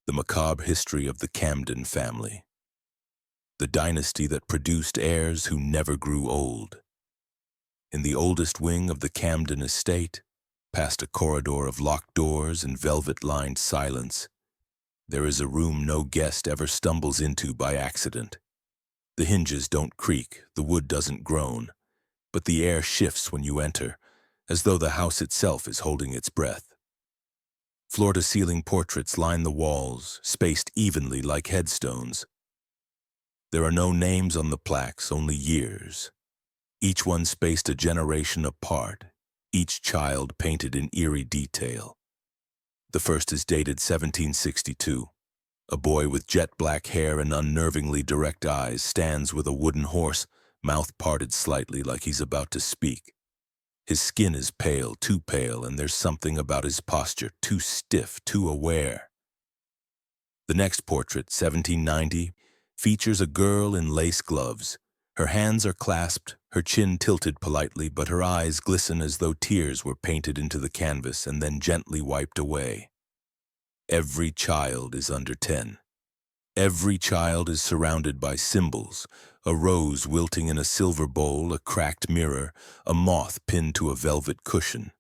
the macabre history of the Camden family, the dynasty that produced heirs who never grew old. In the oldest wing of the Camden estate, past a corridor of locked doors and velvet-lined silence, there is a room no guest ever stumbles into by accident. The hinges don't creak, the wood doesn't groan, but the air shifts when you enter, as though the house itself is holding its breath. Floor-to-ceiling portraits line the walls, spaced evenly like headstones. There are no names on the plaques, only years. Each one spaced a generation apart, each child painted in eerie detail. The first is dated 1762. A boy with jet-black hair and unnervingly direct eyes stands with a wooden horse, mouth parted slightly like he's about to speak. His skin is pale, too pale, and there's something about his posture, too stiff, too aware. The next portrait, 1790, features a girl in lace gloves. Her hands are clasped, her chin tilted politely, but her eyes glisten as though tears were painted into the canvas and then gently wiped away. Every child is under 10. Every child is surrounded by symbols, a rose wilting in a silver bowl, a cracked mirror, a moth pinned to a velvet cushion.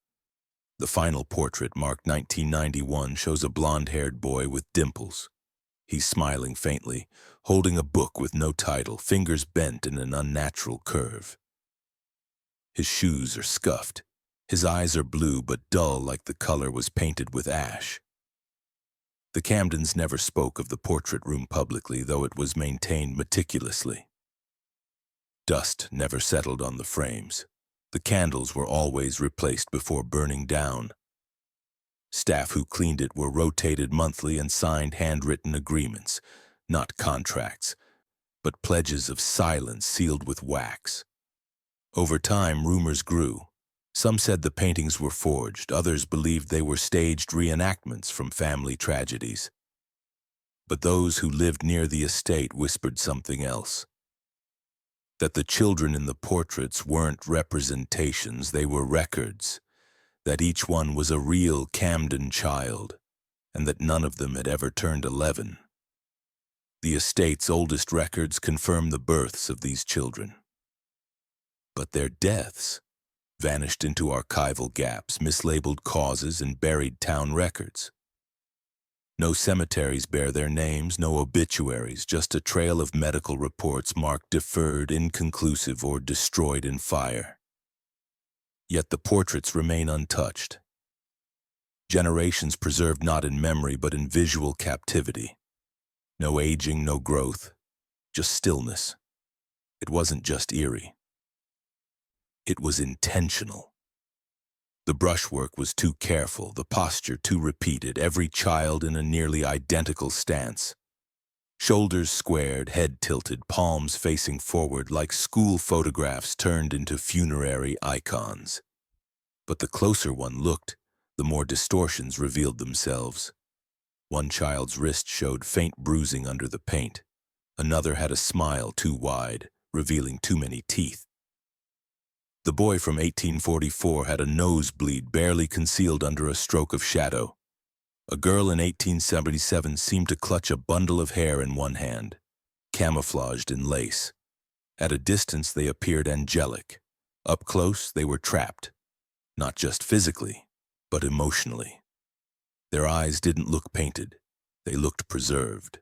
The final portrait, marked 1991, shows a blonde-haired boy with dimples. He's smiling faintly, holding a book with no title, fingers bent in an unnatural curve. His shoes are scuffed. His eyes are blue but dull, like the color was painted with ash. The Camdens never spoke of the portrait room publicly, though it was maintained meticulously. Dust never settled on the frames. The candles were always replaced before burning down. Staff who cleaned it were rotated monthly and signed handwritten agreements, not contracts, but pledges of silence sealed with wax. Over time, rumors grew. Some said the paintings were forged, others believed they were staged reenactments from family tragedies. But those who lived near the estate whispered something else. That the children in the portraits weren't representations, they were records. That each one was a real Camden child, and that none of them had ever turned 11. The estate's oldest records confirm the births of these children. But their deaths vanished into archival gaps, mislabeled causes, and buried town records. No cemeteries bear their names, no obituaries, just a trail of medical reports marked deferred, inconclusive, or destroyed in fire. Yet the portraits remain untouched. Generations preserved not in memory but in visual captivity. No aging, no growth, just stillness. It wasn't just eerie. It was intentional. The brushwork was too careful, the posture too repeated, every child in a nearly identical stance. Shoulders squared, head tilted, palms facing forward like school photographs turned into funerary icons. But the closer one looked, the more distortions revealed themselves. One child's wrist showed faint bruising under the paint. Another had a smile too wide, revealing too many teeth. The boy from 1844 had a nosebleed barely concealed under a stroke of shadow. A girl in 1877 seemed to clutch a bundle of hair in one hand, camouflaged in lace. At a distance they appeared angelic. Up close they were trapped, not just physically, but emotionally. Their eyes didn't look painted, they looked preserved.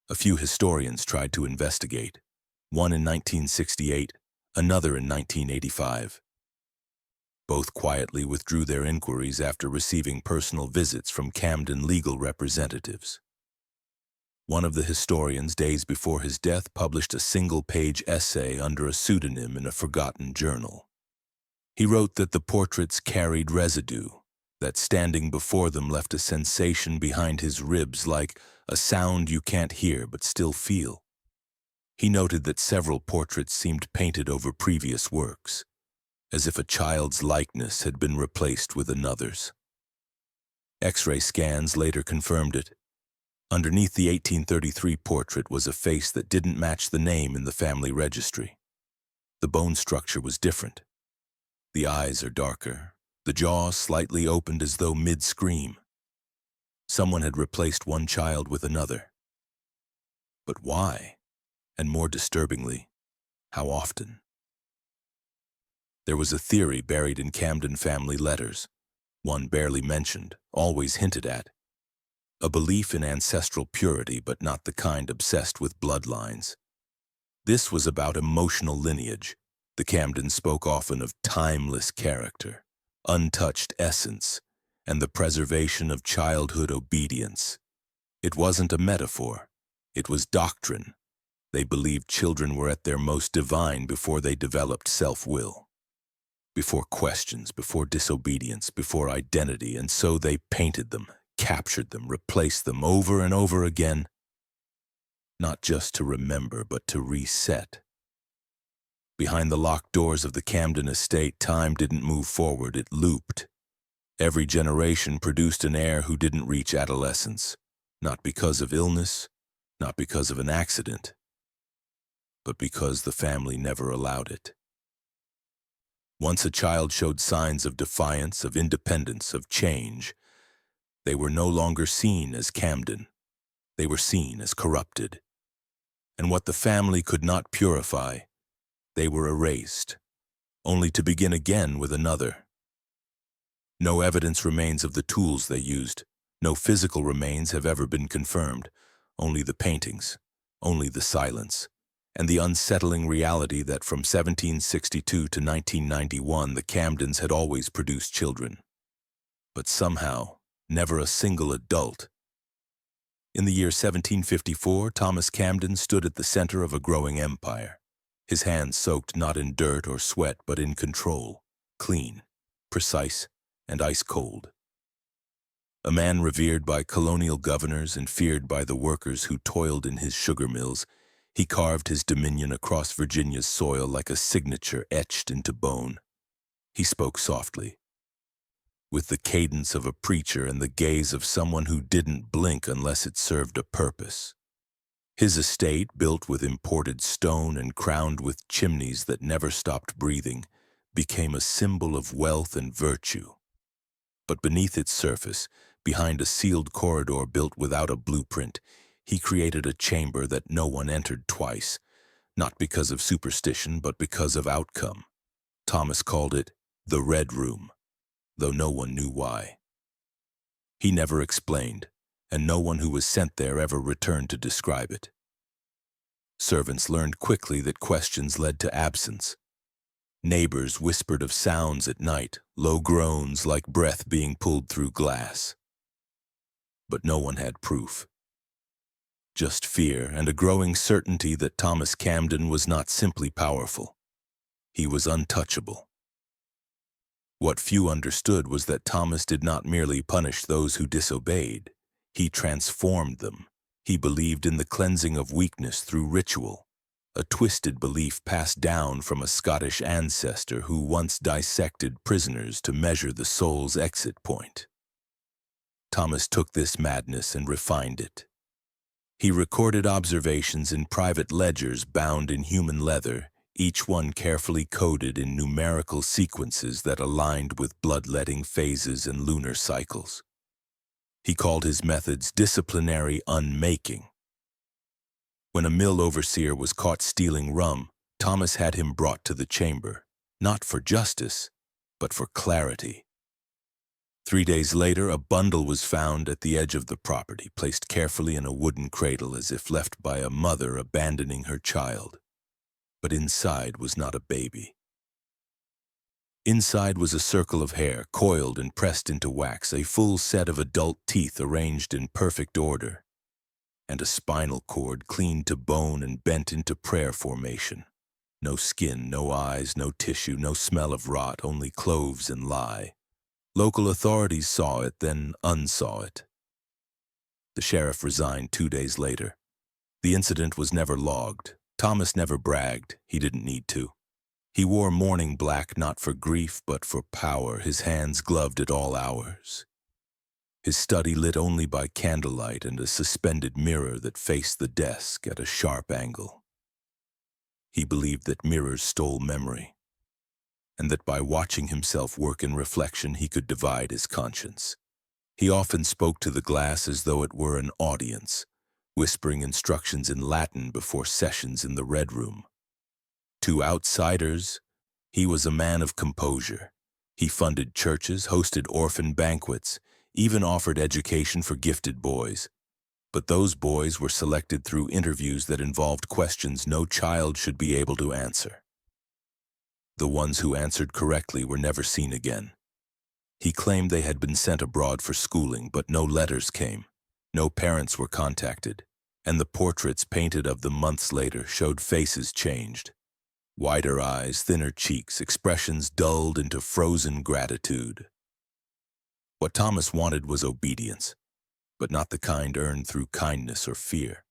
A few historians tried to investigate, one in 1968, another in 1985. Both quietly withdrew their inquiries after receiving personal visits from Camden legal representatives. One of the historians, days before his death, published a single-page essay under a pseudonym in a forgotten journal. He wrote that the portraits carried residue, that standing before them left a sensation behind his ribs like a sound you can't hear but still feel. He noted that several portraits seemed painted over previous works, as if a child's likeness had been replaced with another's. X-ray scans later confirmed it. Underneath the 1833 portrait was a face that didn't match the name in the family registry. The bone structure was different. The eyes are darker, the jaw slightly opened as though mid-scream. Someone had replaced one child with another. But why? And more disturbingly, how often? There was a theory buried in Camden family letters, one barely mentioned, always hinted at. A belief in ancestral purity, but not the kind obsessed with bloodlines. This was about emotional lineage. The Camdens spoke often of timeless character, untouched essence, and the preservation of childhood obedience. It wasn't a metaphor. It was doctrine. They believed children were at their most divine before they developed self-will. Before questions, before disobedience, before identity, and so they painted them, captured them, replaced them over and over again, not just to remember, but to reset. Behind the locked doors of the Camden estate, time didn't move forward, it looped. Every generation produced an heir who didn't reach adolescence, not because of illness, not because of an accident, but because the family never allowed it. Once a child showed signs of defiance, of independence, of change, they were no longer seen as Camden. They were seen as corrupted. And what the family could not purify, they were erased, only to begin again with another. No evidence remains of the tools they used. No physical remains have ever been confirmed. Only the paintings, only the silence, and the unsettling reality that from 1762 to 1991 the Camdens had always produced children. But somehow, never a single adult. In the year 1754, Thomas Camden stood at the center of a growing empire, his hands soaked not in dirt or sweat but in control, clean, precise, and ice-cold. A man revered by colonial governors and feared by the workers who toiled in his sugar mills, he carved his dominion across Virginia's soil like a signature etched into bone. He spoke softly, with the cadence of a preacher and the gaze of someone who didn't blink unless it served a purpose. His estate, built with imported stone and crowned with chimneys that never stopped breathing, became a symbol of wealth and virtue. But beneath its surface, behind a sealed corridor built without a blueprint, he created a chamber that no one entered twice, not because of superstition, but because of outcome. Thomas called it the Red Room, though no one knew why. He never explained, and no one who was sent there ever returned to describe it. Servants learned quickly that questions led to absence. Neighbors whispered of sounds at night, low groans like breath being pulled through glass. But no one had proof. Just fear and a growing certainty that Thomas Camden was not simply powerful. He was untouchable. What few understood was that Thomas did not merely punish those who disobeyed. He transformed them. He believed in the cleansing of weakness through ritual, a twisted belief passed down from a Scottish ancestor who once dissected prisoners to measure the soul's exit point. Thomas took this madness and refined it. He recorded observations in private ledgers bound in human leather, each one carefully coded in numerical sequences that aligned with bloodletting phases and lunar cycles. He called his methods disciplinary unmaking. When a mill overseer was caught stealing rum, Thomas had him brought to the chamber, not for justice, but for clarity. 3 days later, a bundle was found at the edge of the property, placed carefully in a wooden cradle as if left by a mother abandoning her child. But inside was not a baby. Inside was a circle of hair, coiled and pressed into wax, a full set of adult teeth arranged in perfect order, and a spinal cord cleaned to bone and bent into prayer formation. No skin, no eyes, no tissue, no smell of rot, only cloves and lye. Local authorities saw it, then unsaw it. The sheriff resigned 2 days later. The incident was never logged. Thomas never bragged. He didn't need to. He wore mourning black not for grief but for power, his hands gloved at all hours. His study lit only by candlelight and a suspended mirror that faced the desk at a sharp angle. He believed that mirrors stole memory, and that by watching himself work in reflection he could divide his conscience. He often spoke to the glass as though it were an audience, whispering instructions in Latin before sessions in the Red Room. To outsiders, he was a man of composure. He funded churches, hosted orphan banquets, even offered education for gifted boys. But those boys were selected through interviews that involved questions no child should be able to answer. The ones who answered correctly were never seen again. He claimed they had been sent abroad for schooling, but no letters came. No parents were contacted, and the portraits painted of them months later showed faces changed. Wider eyes, thinner cheeks, expressions dulled into frozen gratitude. What Thomas wanted was obedience, but not the kind earned through kindness or fear.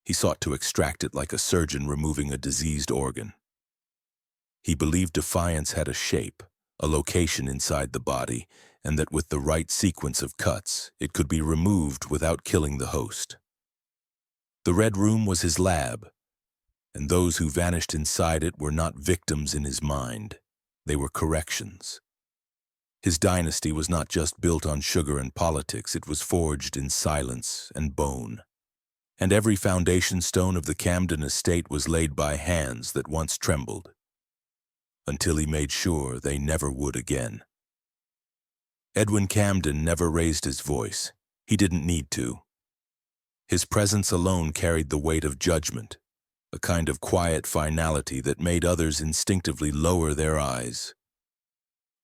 He sought to extract it like a surgeon removing a diseased organ. He believed defiance had a shape, a location inside the body, and that with the right sequence of cuts, it could be removed without killing the host. The Red Room was his lab, and those who vanished inside it were not victims in his mind. They were corrections. His dynasty was not just built on sugar and politics, it was forged in silence and bone. And every foundation stone of the Camden estate was laid by hands that once trembled, until he made sure they never would again. Edwin Camden never raised his voice. He didn't need to. His presence alone carried the weight of judgment, a kind of quiet finality that made others instinctively lower their eyes.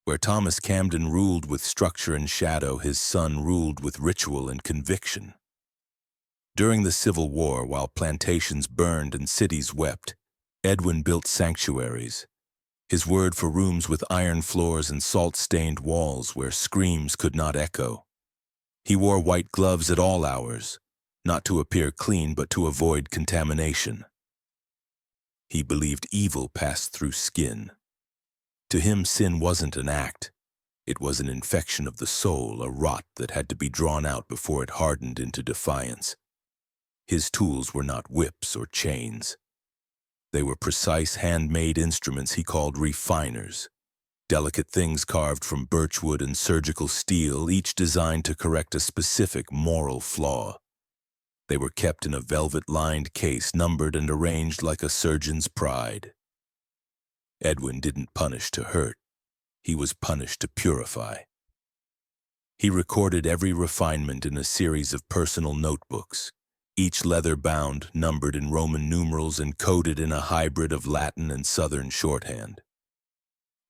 Where Thomas Camden ruled with structure and shadow, his son ruled with ritual and conviction. During the Civil War, while plantations burned and cities wept, Edwin built sanctuaries, his word for rooms with iron floors and salt-stained walls where screams could not echo. He wore white gloves at all hours, not to appear clean but to avoid contamination. He believed evil passed through skin. To him, sin wasn't an act. It was an infection of the soul, a rot that had to be drawn out before it hardened into defiance. His tools were not whips or chains. They were precise handmade instruments he called refiners, delicate things carved from birchwood and surgical steel, each designed to correct a specific moral flaw. They were kept in a velvet-lined case, numbered and arranged like a surgeon's pride. Edwin didn't punish to hurt. He was punished to purify. He recorded every refinement in a series of personal notebooks, each leather-bound, numbered in Roman numerals and coded in a hybrid of Latin and Southern shorthand.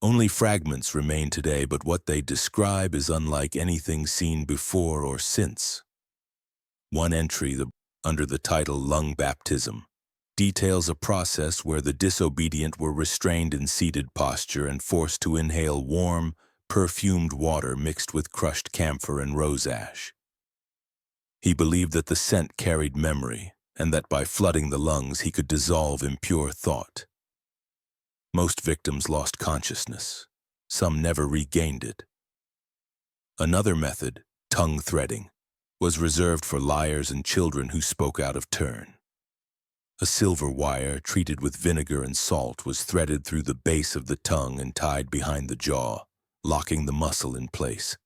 Only fragments remain today, but what they describe is unlike anything seen before or since. One entry, under the title Lung Baptism, details a process where the disobedient were restrained in seated posture and forced to inhale warm, perfumed water mixed with crushed camphor and rose ash. He believed that the scent carried memory, and that by flooding the lungs he could dissolve impure thought. Most victims lost consciousness. Some never regained it. Another method, tongue threading, was reserved for liars and children who spoke out of turn. A silver wire treated with vinegar and salt was threaded through the base of the tongue and tied behind the jaw, locking the muscle in place.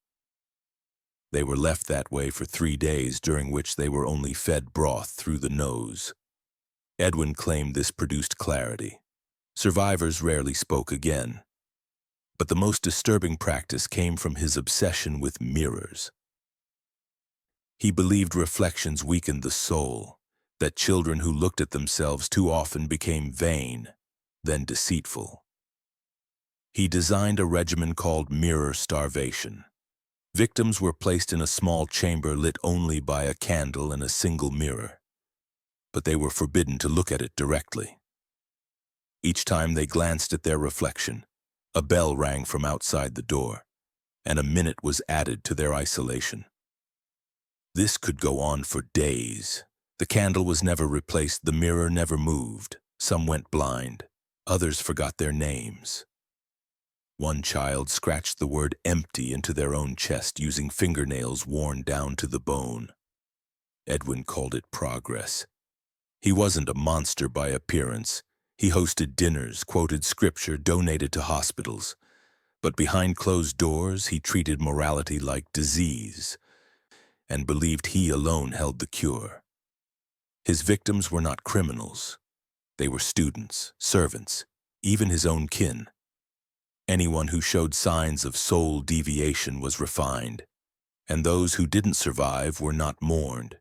They were left that way for 3 days, during which they were only fed broth through the nose. Edwin claimed this produced clarity. Survivors rarely spoke again. But the most disturbing practice came from his obsession with mirrors. He believed reflections weakened the soul, that children who looked at themselves too often became vain, then deceitful. He designed a regimen called mirror starvation. Victims were placed in a small chamber lit only by a candle and a single mirror, but they were forbidden to look at it directly. Each time they glanced at their reflection, a bell rang from outside the door, and a minute was added to their isolation. This could go on for days. The candle was never replaced, the mirror never moved. Some went blind, others forgot their names. One child scratched the word empty into their own chest using fingernails worn down to the bone. Edwin called it progress. He wasn't a monster by appearance. He hosted dinners, quoted scripture, donated to hospitals. But behind closed doors, he treated morality like disease and believed he alone held the cure. His victims were not criminals. They were students, servants, even his own kin. Anyone who showed signs of soul deviation was refined, and those who didn't survive were not mourned.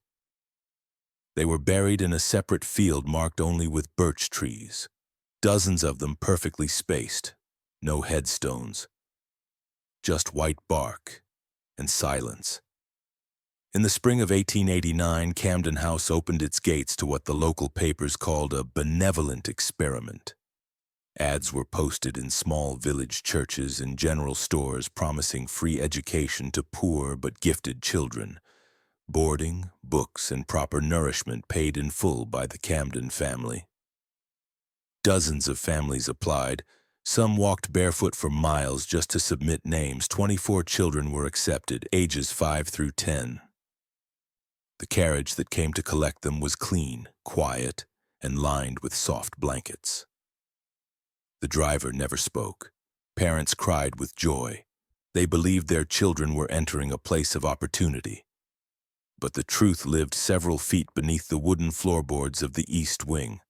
They were buried in a separate field marked only with birch trees, dozens of them perfectly spaced, no headstones, just white bark and silence. In the spring of 1889, Camden House opened its gates to what the local papers called a benevolent experiment. Ads were posted in small village churches and general stores promising free education to poor but gifted children, boarding, books, and proper nourishment paid in full by the Camden family. Dozens of families applied. Some walked barefoot for miles just to submit names. 24 children were accepted, ages 5 through 10. The carriage that came to collect them was clean, quiet, and lined with soft blankets. The driver never spoke. Parents cried with joy. They believed their children were entering a place of opportunity. But the truth lived several feet beneath the wooden floorboards of the East Wing,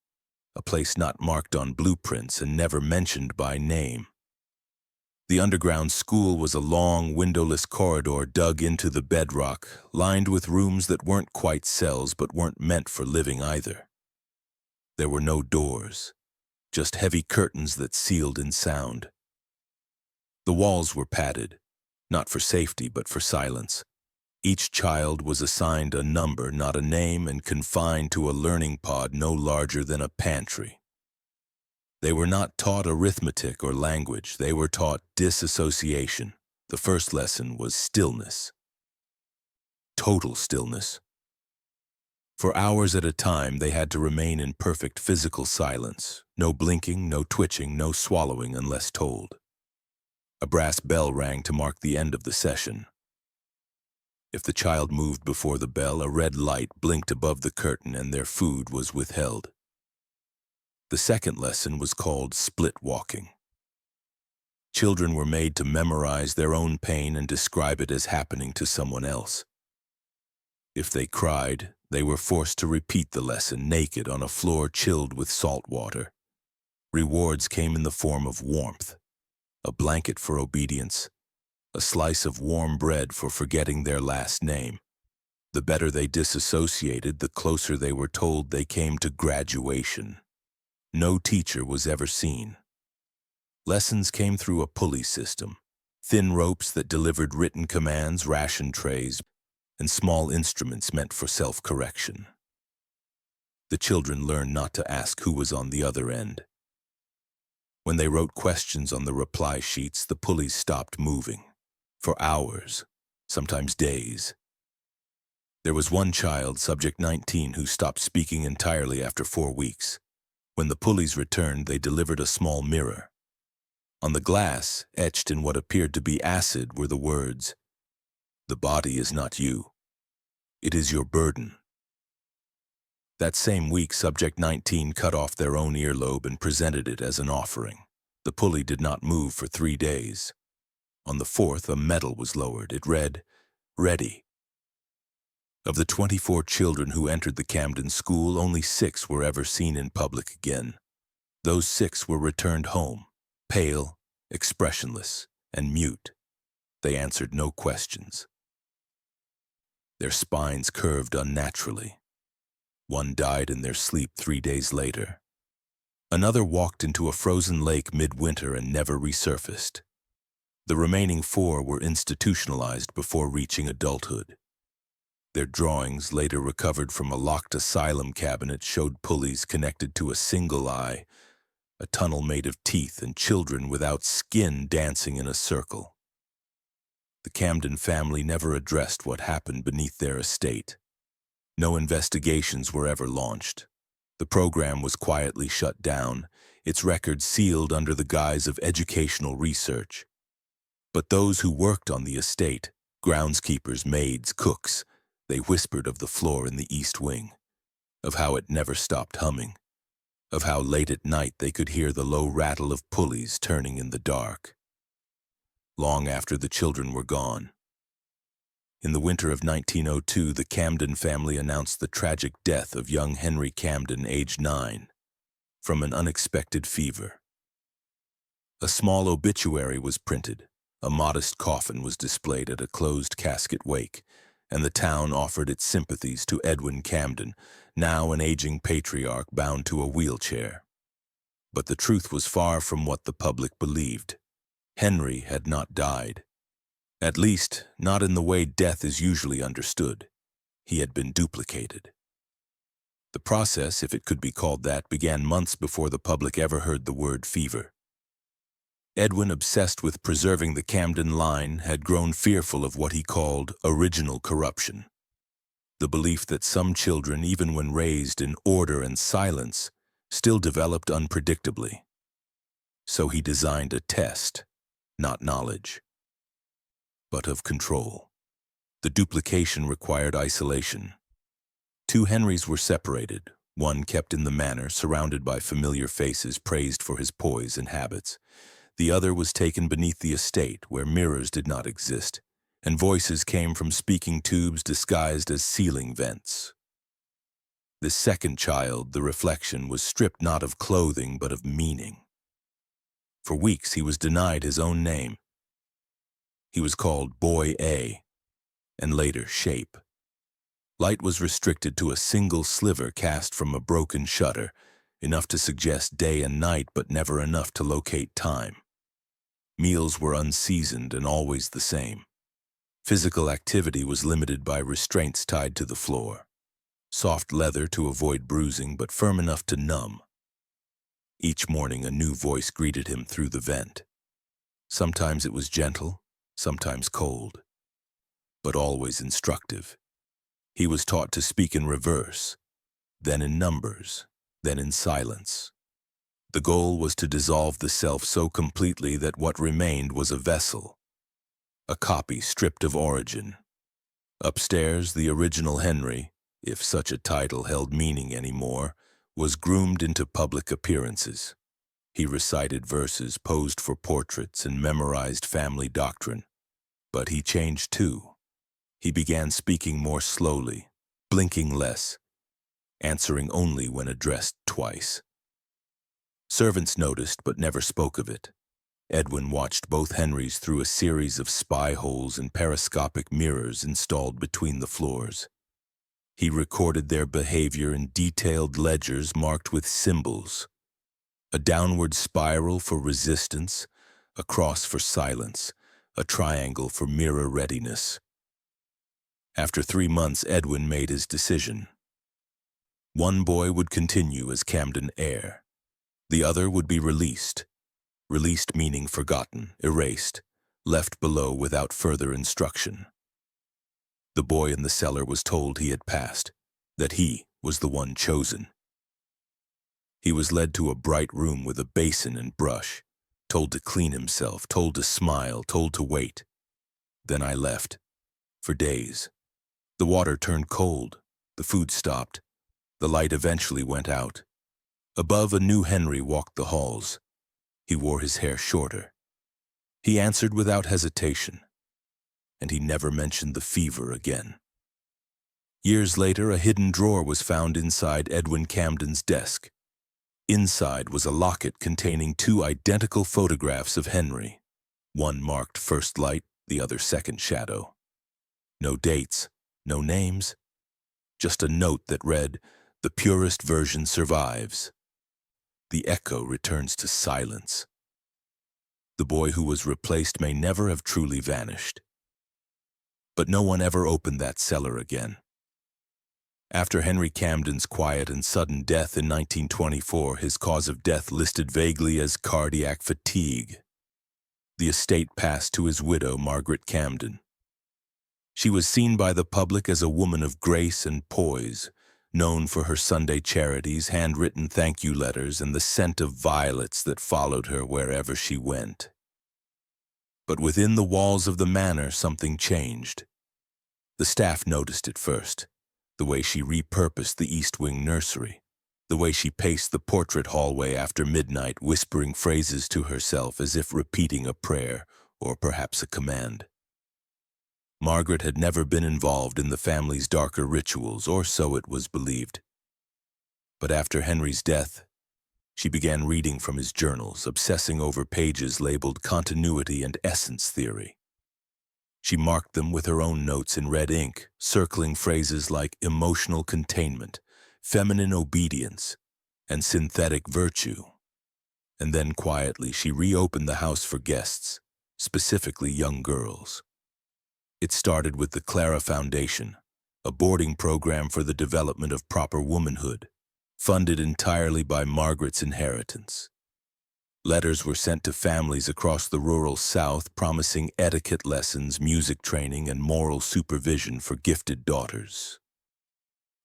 a place not marked on blueprints and never mentioned by name. The underground school was a long, windowless corridor dug into the bedrock, lined with rooms that weren't quite cells but weren't meant for living either. There were no doors, just heavy curtains that sealed in sound. The walls were padded, not for safety but for silence. Each child was assigned a number, not a name, and confined to a learning pod no larger than a pantry. They were not taught arithmetic or language. They were taught disassociation. The first lesson was stillness. Total stillness. For hours at a time, they had to remain in perfect physical silence. No blinking, no twitching, no swallowing unless told. A brass bell rang to mark the end of the session. If the child moved before the bell, a red light blinked above the curtain and their food was withheld. The second lesson was called split walking. Children were made to memorize their own pain and describe it as happening to someone else. If they cried, they were forced to repeat the lesson naked on a floor chilled with salt water. Rewards came in the form of warmth, a blanket for obedience, a slice of warm bread for forgetting their last name. The better they disassociated, the closer they were told they came to graduation. No teacher was ever seen. Lessons came through a pulley system, thin ropes that delivered written commands, ration trays, and small instruments meant for self-correction. The children learned not to ask who was on the other end. When they wrote questions on the reply sheets, the pulleys stopped moving. For hours, sometimes days. There was one child, subject 19, who stopped speaking entirely after 4 weeks. When the pulleys returned, they delivered a small mirror. On the glass, etched in what appeared to be acid, were the words, "The body is not you. It is your burden." That same week, subject 19 cut off their own earlobe and presented it as an offering. The pulley did not move for 3 days. On the 4th, a medal was lowered. It read, "Ready." Of the 24 children who entered the Camden school, only 6 were ever seen in public again. Those 6 were returned home, pale, expressionless, and mute. They answered no questions. Their spines curved unnaturally. One died in their sleep 3 days later. Another walked into a frozen lake midwinter and never resurfaced. The remaining 4 were institutionalized before reaching adulthood. Their drawings, later recovered from a locked asylum cabinet, showed pulleys connected to a single eye, a tunnel made of teeth, and children without skin dancing in a circle. The Camden family never addressed what happened beneath their estate. No investigations were ever launched. The program was quietly shut down, its records sealed under the guise of educational research. But those who worked on the estate, groundskeepers, maids, cooks, they whispered of the floor in the East Wing, of how it never stopped humming, of how late at night they could hear the low rattle of pulleys turning in the dark. long after the children were gone. In the winter of 1902, the Camden family announced the tragic death of young Henry Camden, aged 9, from an unexpected fever. A small obituary was printed, a modest coffin was displayed at a closed casket wake, and the town offered its sympathies to Edwin Camden, now an aging patriarch bound to a wheelchair. But the truth was far from what the public believed. Henry had not died. At least, not in the way death is usually understood. He had been duplicated. The process, if it could be called that, began months before the public ever heard the word fever. Edwin, obsessed with preserving the Camden line, had grown fearful of what he called original corruption. The belief that some children, even when raised in order and silence, still developed unpredictably. So he designed a test, not knowledge, but of control. The duplication required isolation. 2 Henrys were separated, one kept in the manor, surrounded by familiar faces praised for his poise and habits. The other was taken beneath the estate, where mirrors did not exist, and voices came from speaking tubes disguised as ceiling vents. This second child, the reflection, was stripped not of clothing but of meaning. For weeks he was denied his own name. He was called Boy A, and later Shape. Light was restricted to a single sliver cast from a broken shutter, enough to suggest day and night but never enough to locate time. Meals were unseasoned and always the same. Physical activity was limited by restraints tied to the floor. Soft leather to avoid bruising, but firm enough to numb. Each morning a new voice greeted him through the vent. Sometimes it was gentle, sometimes cold, but always instructive. He was taught to speak in reverse, then in numbers, then in silence. The goal was to dissolve the self so completely that what remained was a vessel, a copy stripped of origin. Upstairs, the original Henry, if such a title held meaning anymore, was groomed into public appearances. He recited verses, posed for portraits, and memorized family doctrine. But he changed too. He began speaking more slowly, blinking less, answering only when addressed twice. Servants noticed but never spoke of it. Edwin watched both Henrys through a series of spy holes and periscopic mirrors installed between the floors. He recorded their behavior in detailed ledgers marked with symbols, a downward spiral for resistance, a cross for silence, a triangle for mirror readiness. After 3 months, Edwin made his decision. One boy would continue as Camden heir. The other would be released. Released meaning forgotten, erased, left below without further instruction. The boy in the cellar was told he had passed, that he was the one chosen. He was led to a bright room with a basin and brush, told to clean himself, told to smile, told to wait. Then I left, for days. The water turned cold, the food stopped, the light eventually went out. Above, a new Henry walked the halls. He wore his hair shorter. He answered without hesitation, and he never mentioned the fever again. Years later, a hidden drawer was found inside Edwin Camden's desk. Inside was a locket containing 2 identical photographs of Henry, one marked first light, the other second shadow. No dates, no names, just a note that read, "The purest version survives. The echo returns to silence." The boy who was replaced may never have truly vanished. But no one ever opened that cellar again. After Henry Camden's quiet and sudden death in 1924, his cause of death listed vaguely as cardiac fatigue. The estate passed to his widow, Margaret Camden. She was seen by the public as a woman of grace and poise, known for her Sunday charities, handwritten thank-you letters, and the scent of violets that followed her wherever she went. But within the walls of the manor, something changed. The staff noticed it first, the way she repurposed the East Wing nursery, the way she paced the portrait hallway after midnight, whispering phrases to herself as if repeating a prayer, or perhaps a command. Margaret had never been involved in the family's darker rituals, or so it was believed. But after Henry's death, she began reading from his journals, obsessing over pages labeled continuity and essence theory. She marked them with her own notes in red ink, circling phrases like emotional containment, feminine obedience, and synthetic virtue. And then quietly she reopened the house for guests, specifically young girls. It started with the Clara Foundation, a boarding program for the development of proper womanhood, funded entirely by Margaret's inheritance. Letters were sent to families across the rural South promising etiquette lessons, music training, and moral supervision for gifted daughters.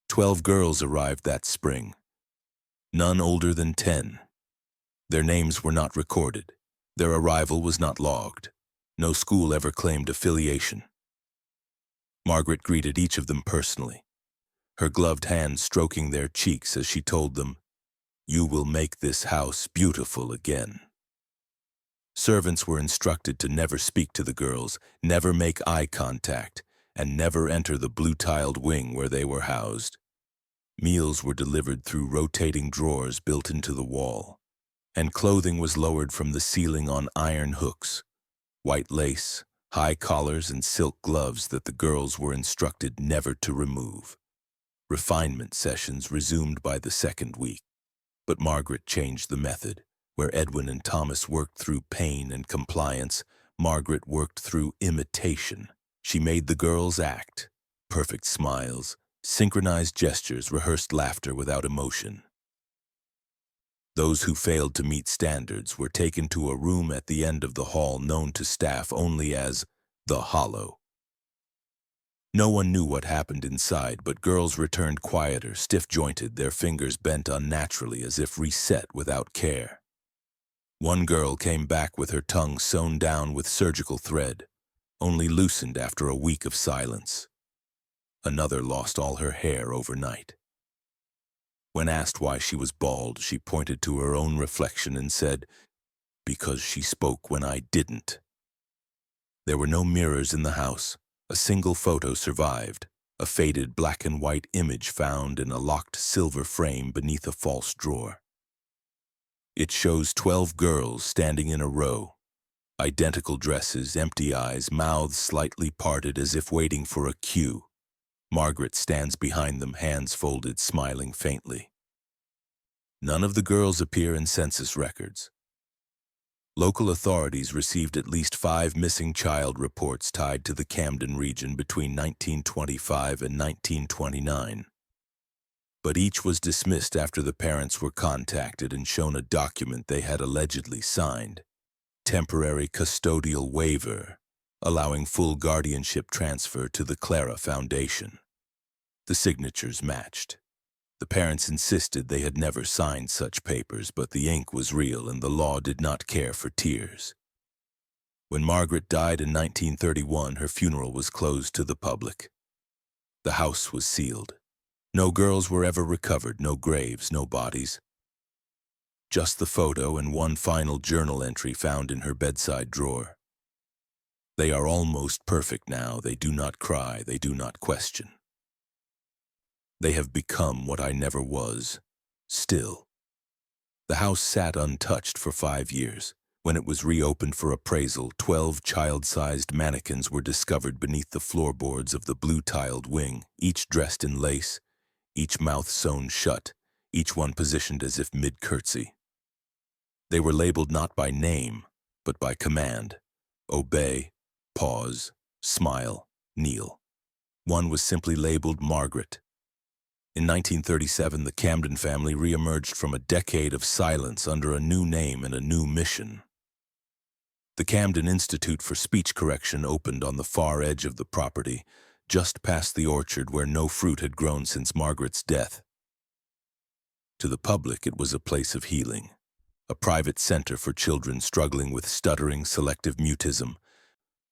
12 girls arrived that spring, none older than 10. Their names were not recorded. Their arrival was not logged. No school ever claimed affiliation. Margaret greeted each of them personally, her gloved hand stroking their cheeks as she told them, "You will make this house beautiful again." Servants were instructed to never speak to the girls, never make eye contact, and never enter the blue-tiled wing where they were housed. Meals were delivered through rotating drawers built into the wall, and clothing was lowered from the ceiling on iron hooks. White lace, high collars, and silk gloves that the girls were instructed never to remove. Refinement sessions resumed by the second week. But Margaret changed the method. Where Edwin and Thomas worked through pain and compliance, Margaret worked through imitation. She made the girls act. Perfect smiles, synchronized gestures, rehearsed laughter without emotion. Those who failed to meet standards were taken to a room at the end of the hall known to staff only as the Hollow. No one knew what happened inside, but girls returned quieter, stiff-jointed, their fingers bent unnaturally as if reset without care. One girl came back with her tongue sewn down with surgical thread, only loosened after a week of silence. Another lost all her hair overnight. When asked why she was bald, she pointed to her own reflection and said, "Because she spoke when I didn't." There were no mirrors in the house. A single photo survived, a faded black and white image found in a locked silver frame beneath a false drawer. It shows 12 girls standing in a row, identical dresses, empty eyes, mouths slightly parted as if waiting for a cue. Margaret stands behind them, hands folded, smiling faintly. None of the girls appear in census records. Local authorities received at least 5 missing child reports tied to the Camden region between 1925 and 1929. But each was dismissed after the parents were contacted and shown a document they had allegedly signed, temporary custodial waiver, allowing full guardianship transfer to the Clara Foundation. The signatures matched. The parents insisted they had never signed such papers, but the ink was real and the law did not care for tears. When Margaret died in 1931, her funeral was closed to the public. The house was sealed. No girls were ever recovered, no graves, no bodies. Just the photo and one final journal entry found in her bedside drawer. They are almost perfect now. They do not cry, they do not question. They have become what I never was, still. The house sat untouched for 5 years. When it was reopened for appraisal, 12 child-sized mannequins were discovered beneath the floorboards of the blue-tiled wing, each dressed in lace, each mouth sewn shut, each one positioned as if mid-curtsy. They were labeled not by name, but by command. Obey, pause, smile, kneel. One was simply labeled Margaret. In 1937, the Camden family re-emerged from a decade of silence under a new name and a new mission. The Camden Institute for Speech Correction opened on the far edge of the property, just past the orchard where no fruit had grown since Margaret's death. To the public, it was a place of healing, a private center for children struggling with stuttering, selective mutism,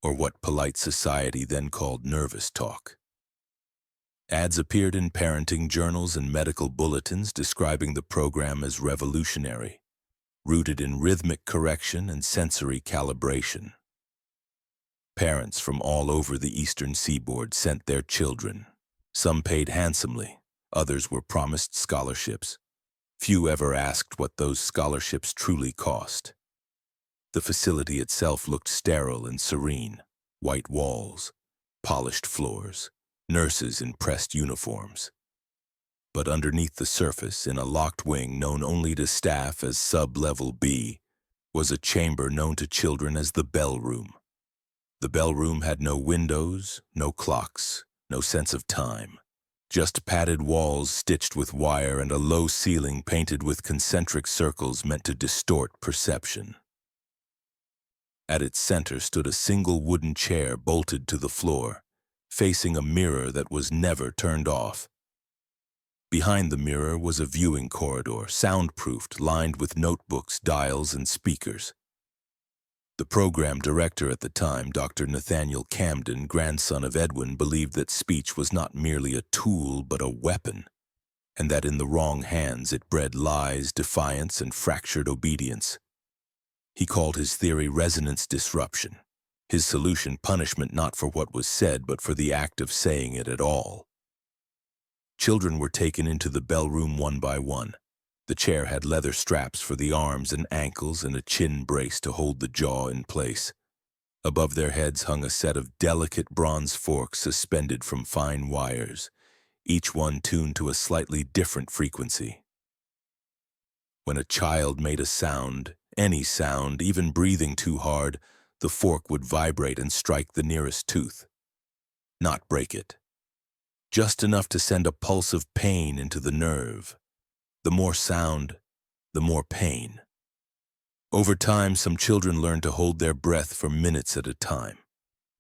or what polite society then called nervous talk. Ads appeared in parenting journals and medical bulletins describing the program as revolutionary, rooted in rhythmic correction and sensory calibration. Parents from all over the eastern seaboard sent their children. Some paid handsomely, others were promised scholarships. Few ever asked what those scholarships truly cost. The facility itself looked sterile and serene. White walls, polished floors, nurses in pressed uniforms. But underneath the surface, in a locked wing known only to staff as Sub-Level B, was a chamber known to children as the bell room. The bell room had no windows, no clocks, no sense of time. Just padded walls stitched with wire and a low ceiling painted with concentric circles meant to distort perception. At its center stood a single wooden chair bolted to the floor, facing a mirror that was never turned off. Behind the mirror was a viewing corridor, soundproofed, lined with notebooks, dials, and speakers. The program director at the time, Dr. Nathaniel Camden, grandson of Edwin, believed that speech was not merely a tool but a weapon, and that in the wrong hands it bred lies, defiance, and fractured obedience. He called his theory resonance disruption, his solution punishment not for what was said but for the act of saying it at all. Children were taken into the bell room one by one. The chair had leather straps for the arms and ankles and a chin brace to hold the jaw in place. Above their heads hung a set of delicate bronze forks suspended from fine wires, each one tuned to a slightly different frequency. When a child made a sound, any sound, even breathing too hard, the fork would vibrate and strike the nearest tooth. Not break it. Just enough to send a pulse of pain into the nerve. The more sound, the more pain. Over time, some children learned to hold their breath for minutes at a time.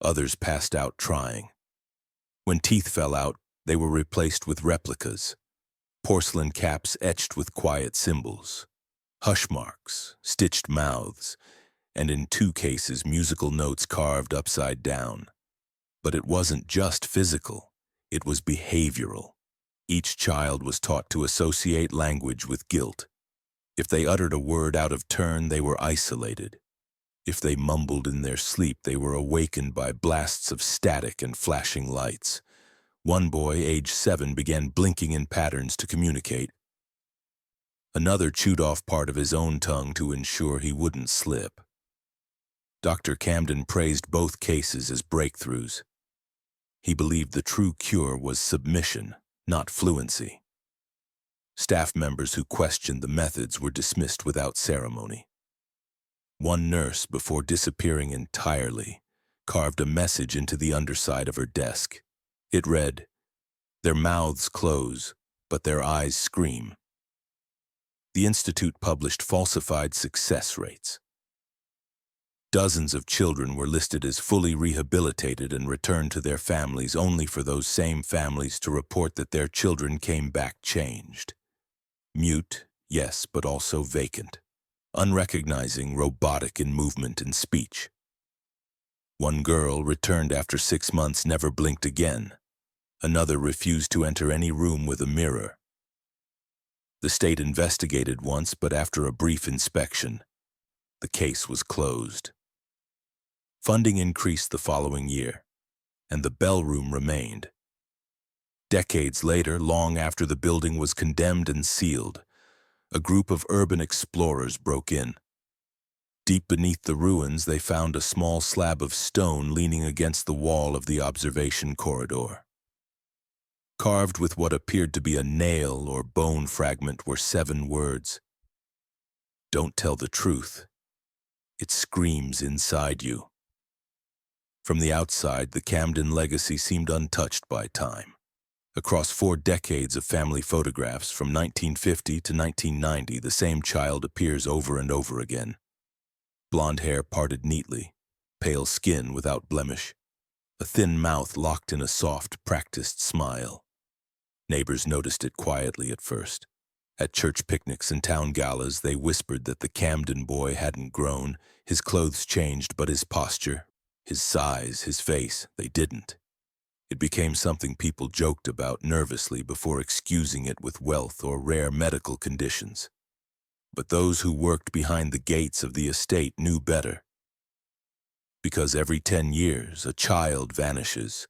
Others passed out trying. When teeth fell out, they were replaced with replicas. Porcelain caps etched with quiet symbols. Hush marks, stitched mouths, and in 2 cases, musical notes carved upside down. But it wasn't just physical, it was behavioral. Each child was taught to associate language with guilt. If they uttered a word out of turn, they were isolated. If they mumbled in their sleep, they were awakened by blasts of static and flashing lights. One boy, age 7, began blinking in patterns to communicate. Another chewed off part of his own tongue to ensure he wouldn't slip. Dr. Camden praised both cases as breakthroughs. He believed the true cure was submission, not fluency. Staff members who questioned the methods were dismissed without ceremony. One nurse, before disappearing entirely, carved a message into the underside of her desk. It read, "Their mouths close, but their eyes scream." The Institute published falsified success rates. Dozens of children were listed as fully rehabilitated and returned to their families, only for those same families to report that their children came back changed. Mute, yes, but also vacant. Unrecognizing, robotic in movement and speech. One girl returned after 6 months, never blinked again. Another refused to enter any room with a mirror. The state investigated once, but after a brief inspection, the case was closed. Funding increased the following year, and the bell room remained. Decades later, long after the building was condemned and sealed, a group of urban explorers broke in. Deep beneath the ruins, they found a small slab of stone leaning against the wall of the observation corridor. Carved with what appeared to be a nail or bone fragment were 7 words. "Don't tell the truth. It screams inside you." From the outside, the Camden legacy seemed untouched by time. Across 4 decades of family photographs, from 1950 to 1990, the same child appears over and over again. Blonde hair parted neatly, pale skin without blemish, a thin mouth locked in a soft, practiced smile. Neighbors noticed it quietly at first. At church picnics and town galas, they whispered that the Camden boy hadn't grown, his clothes changed, but his posture, his size, his face, they didn't. It became something people joked about nervously before excusing it with wealth or rare medical conditions. But those who worked behind the gates of the estate knew better. because every 10 years a child vanishes,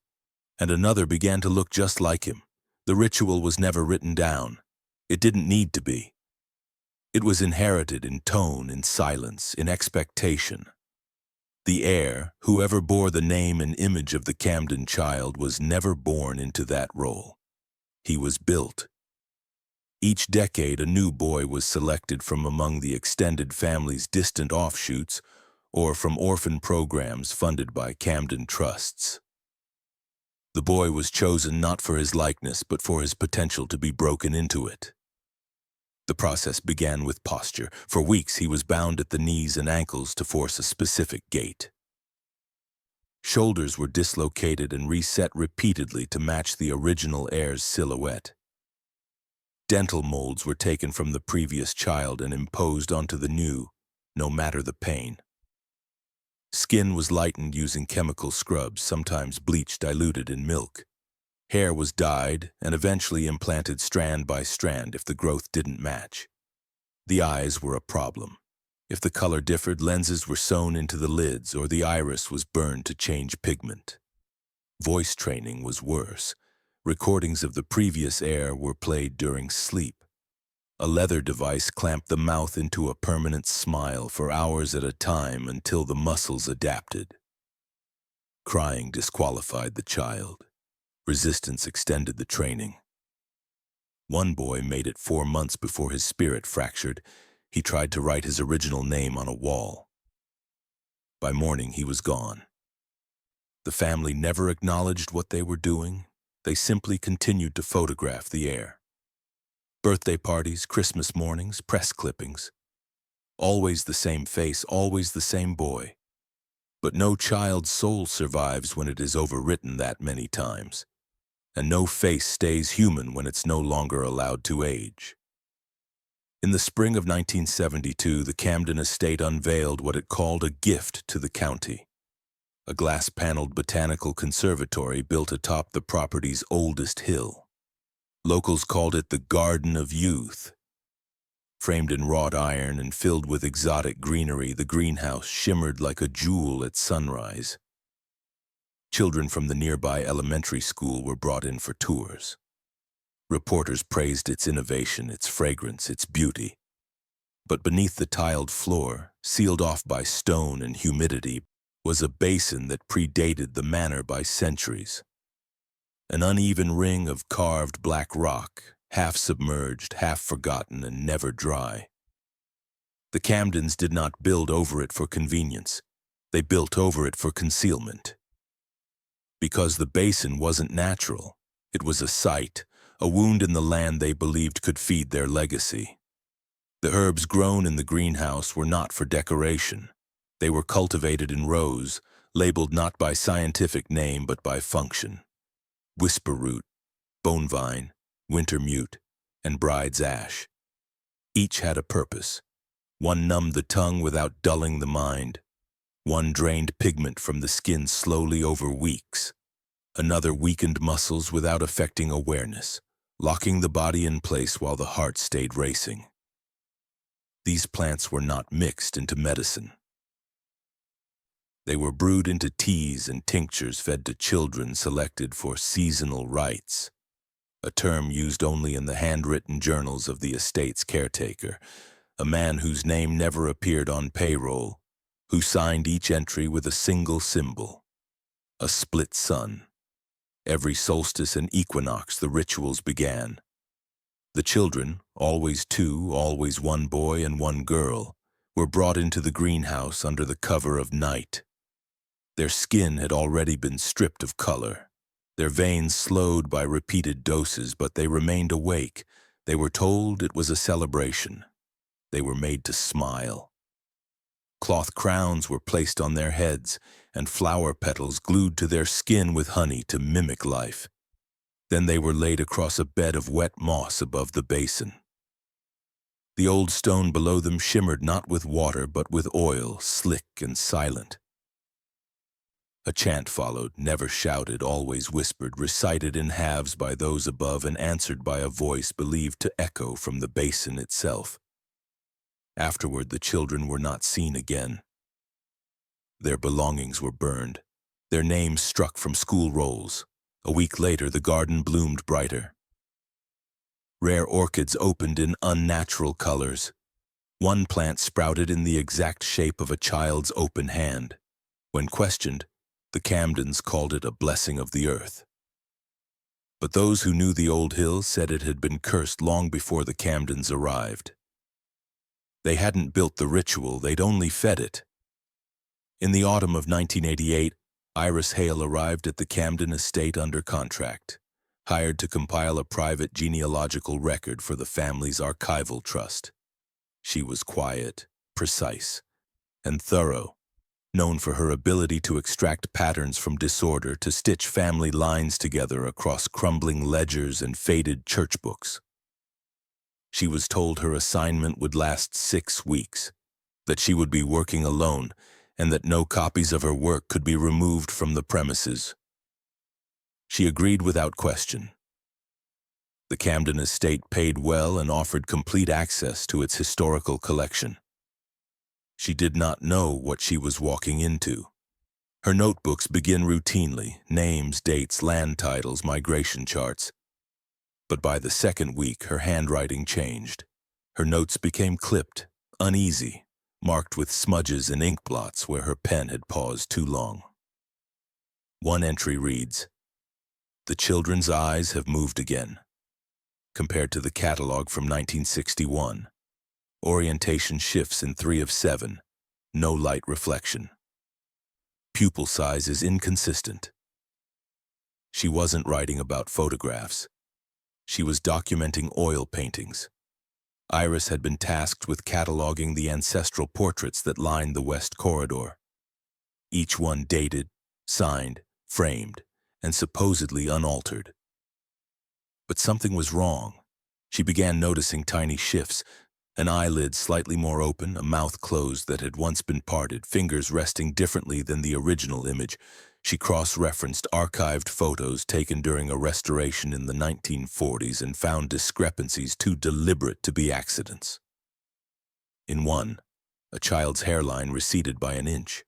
and another began to look just like him. The ritual was never written down. It didn't need to be. It was inherited in tone, in silence, in expectation. The heir, whoever bore the name and image of the Camden child, was never born into that role. He was built. Each decade, a new boy was selected from among the extended family's distant offshoots or from orphan programs funded by Camden trusts. The boy was chosen not for his likeness, but for his potential to be broken into it. The process began with posture. For weeks, he was bound at the knees and ankles to force a specific gait. Shoulders were dislocated and reset repeatedly to match the original heir's silhouette. Dental molds were taken from the previous child and imposed onto the new, no matter the pain. Skin was lightened using chemical scrubs, sometimes bleach diluted in milk. Hair was dyed and eventually implanted strand by strand if the growth didn't match. The eyes were a problem. If the color differed, lenses were sewn into the lids or the iris was burned to change pigment. Voice training was worse. Recordings of the previous heir were played during sleep. A leather device clamped the mouth into a permanent smile for hours at a time until the muscles adapted. Crying disqualified the child. Resistance extended the training. One boy made it 4 months before his spirit fractured. He tried to write his original name on a wall. By morning, he was gone. The family never acknowledged what they were doing. They simply continued to photograph the heir. Birthday parties, Christmas mornings, press clippings. Always the same face, always the same boy. But no child's soul survives when it is overwritten that many times. And no face stays human when it's no longer allowed to age. In the spring of 1972, the Camden estate unveiled what it called a gift to the county. A glass-paneled botanical conservatory built atop the property's oldest hill. Locals called it the Garden of Youth. Framed in wrought iron and filled with exotic greenery, the greenhouse shimmered like a jewel at sunrise. Children from the nearby elementary school were brought in for tours. Reporters praised its innovation, its fragrance, its beauty. But beneath the tiled floor, sealed off by stone and humidity, was a basin that predated the manor by centuries. An uneven ring of carved black rock, half submerged, half forgotten, and never dry. The Camdens did not build over it for convenience. They built over it for concealment. Because the basin wasn't natural, it was a site, a wound in the land they believed could feed their legacy. The herbs grown in the greenhouse were not for decoration. They were cultivated in rows, labeled not by scientific name but by function. Whisper root, bone vine, winter mute, and bride's ash. Each had a purpose. One numbed the tongue without dulling the mind. One drained pigment from the skin slowly over weeks. Another weakened muscles without affecting awareness, locking the body in place while the heart stayed racing. These plants were not mixed into medicine. They were brewed into teas and tinctures fed to children selected for seasonal rites, a term used only in the handwritten journals of the estate's caretaker, a man whose name never appeared on payroll, who signed each entry with a single symbol, a split sun. Every solstice and equinox the rituals began. The children, always 2, always 1 boy and 1 girl, were brought into the greenhouse under the cover of night. Their skin had already been stripped of color, their veins slowed by repeated doses, but they remained awake. They were told it was a celebration. They were made to smile. Cloth crowns were placed on their heads, and flower petals glued to their skin with honey to mimic life. Then they were laid across a bed of wet moss above the basin. The old stone below them shimmered not with water, but with oil, slick and silent. A chant followed, never shouted, always whispered, recited in halves by those above and answered by a voice believed to echo from the basin itself. Afterward, the children were not seen again. Their belongings were burned, their names struck from school rolls. A week later, the garden bloomed brighter. Rare orchids opened in unnatural colors. One plant sprouted in the exact shape of a child's open hand. When questioned, the Camdens called it a blessing of the earth. But those who knew the old hill said it had been cursed long before the Camdens arrived. They hadn't built the ritual, they'd only fed it. In the autumn of 1988, Iris Hale arrived at the Camden estate under contract, hired to compile a private genealogical record for the family's archival trust. She was quiet, precise, and thorough, known for her ability to extract patterns from disorder to stitch family lines together across crumbling ledgers and faded church books. She was told her assignment would last 6 weeks, that she would be working alone, and that no copies of her work could be removed from the premises. She agreed without question. The Camden estate paid well and offered complete access to its historical collection. She did not know what she was walking into. Her notebooks begin routinely, names, dates, land titles, migration charts. But by the second week, her handwriting changed. Her notes became clipped, uneasy, marked with smudges and ink blots where her pen had paused too long. One entry reads, "The children's eyes have moved again." Compared to the catalog from 1961, orientation shifts in 3 of 7, no light reflection. Pupil size is inconsistent. She wasn't writing about photographs. She was documenting oil paintings. Iris had been tasked with cataloging the ancestral portraits that lined the West Corridor. Each one dated, signed, framed, and supposedly unaltered. But something was wrong. She began noticing tiny shifts, an eyelid slightly more open, a mouth closed that had once been parted, fingers resting differently than the original image. She cross-referenced archived photos taken during a restoration in the 1940s and found discrepancies too deliberate to be accidents. In one, a child's hairline receded by an inch.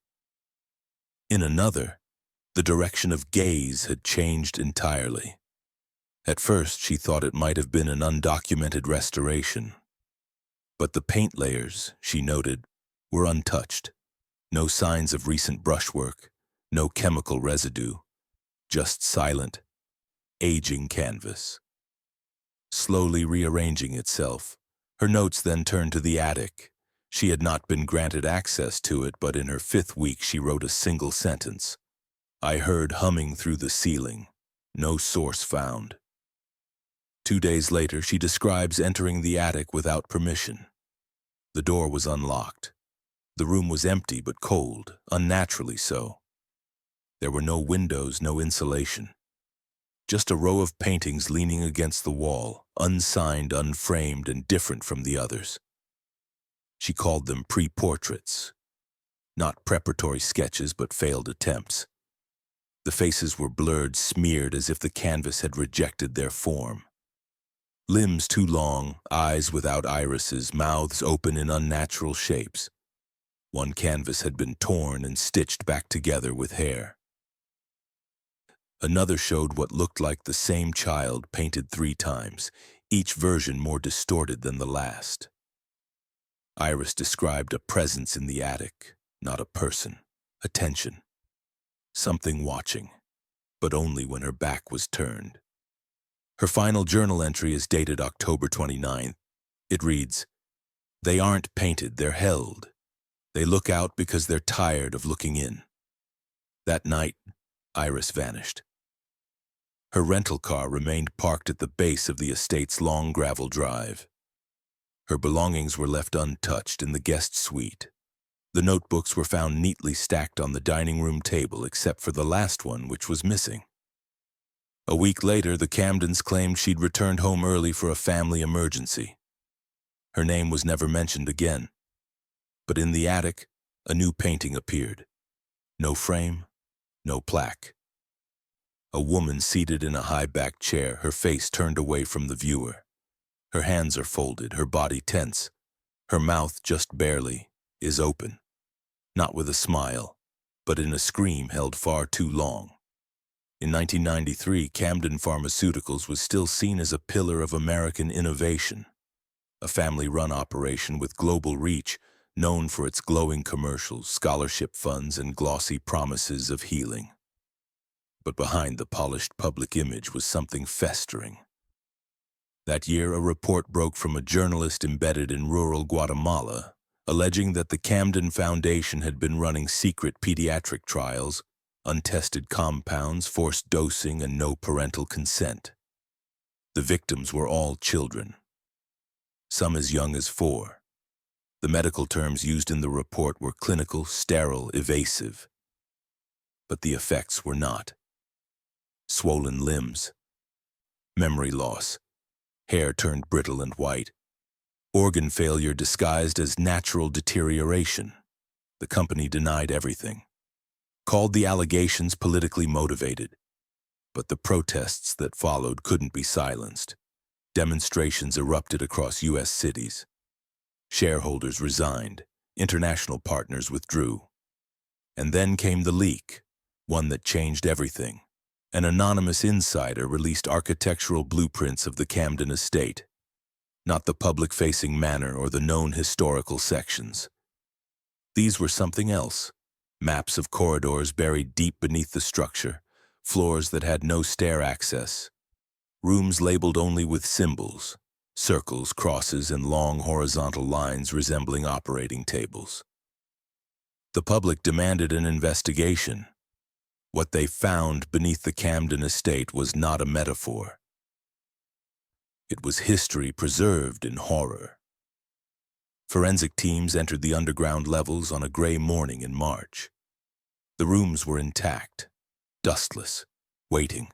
In another, the direction of gaze had changed entirely. At first, she thought it might have been an undocumented restoration. But the paint layers, she noted, were untouched. No signs of recent brushwork, no chemical residue, just silent, aging canvas. Slowly rearranging itself, her notes then turned to the attic. She had not been granted access to it, but in her 5th week she wrote a single sentence. "I heard humming through the ceiling. No source found." 2 days later, she describes entering the attic without permission. The door was unlocked. The room was empty but cold, unnaturally so. There were no windows, no insulation. Just a row of paintings leaning against the wall, unsigned, unframed, and different from the others. She called them pre-portraits. Not preparatory sketches, but failed attempts. The faces were blurred, smeared as if the canvas had rejected their form. Limbs too long, eyes without irises, mouths open in unnatural shapes. One canvas had been torn and stitched back together with hair. Another showed what looked like the same child painted 3 times, each version more distorted than the last. Iris described a presence in the attic, not a person, attention. Something watching, but only when her back was turned. Her final journal entry is dated October 29th. It reads, "They aren't painted, they're held. They look out because they're tired of looking in." That night, Iris vanished. Her rental car remained parked at the base of the estate's long gravel drive. Her belongings were left untouched in the guest suite. The notebooks were found neatly stacked on the dining room table except for the last one, which was missing. A week later, the Camdens claimed she'd returned home early for a family emergency. Her name was never mentioned again. But in the attic, a new painting appeared. No frame, no plaque. A woman seated in a high-backed chair, her face turned away from the viewer. Her hands are folded, her body tense. Her mouth, just barely, is open. Not with a smile, but in a scream held far too long. In 1993, Camden Pharmaceuticals was still seen as a pillar of American innovation, a family-run operation with global reach, known for its glowing commercials, scholarship funds, and glossy promises of healing. But behind the polished public image was something festering. That year, a report broke from a journalist embedded in rural Guatemala, alleging that the Camden Foundation had been running secret pediatric trials, untested compounds, forced dosing, and no parental consent. The victims were all children, some as young as 4. The medical terms used in the report were clinical, sterile, evasive. But the effects were not. Swollen limbs, memory loss, hair turned brittle and white, organ failure disguised as natural deterioration. The company denied everything, called the allegations politically motivated. But the protests that followed couldn't be silenced. Demonstrations erupted across U.S. cities. Shareholders resigned. International partners withdrew. And then came the leak, one that changed everything. An anonymous insider released architectural blueprints of the Camden estate, not the public-facing manor or the known historical sections. These were something else. Maps of corridors buried deep beneath the structure, floors that had no stair access, rooms labeled only with symbols, circles, crosses, and long horizontal lines resembling operating tables. The public demanded an investigation. What they found beneath the Camden estate was not a metaphor. It was history preserved in horror. Forensic teams entered the underground levels on a gray morning in March. The rooms were intact, dustless, waiting.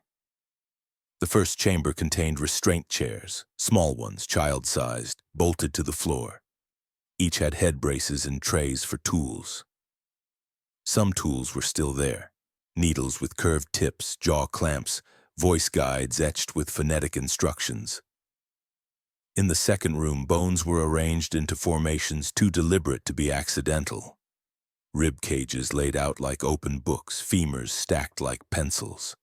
The first chamber contained restraint chairs, small ones, child-sized, bolted to the floor. Each had head braces and trays for tools. Some tools were still there. Needles with curved tips, jaw clamps, voice guides etched with phonetic instructions. In the second room, bones were arranged into formations too deliberate to be accidental. Rib cages laid out like open books, femurs stacked like pencils.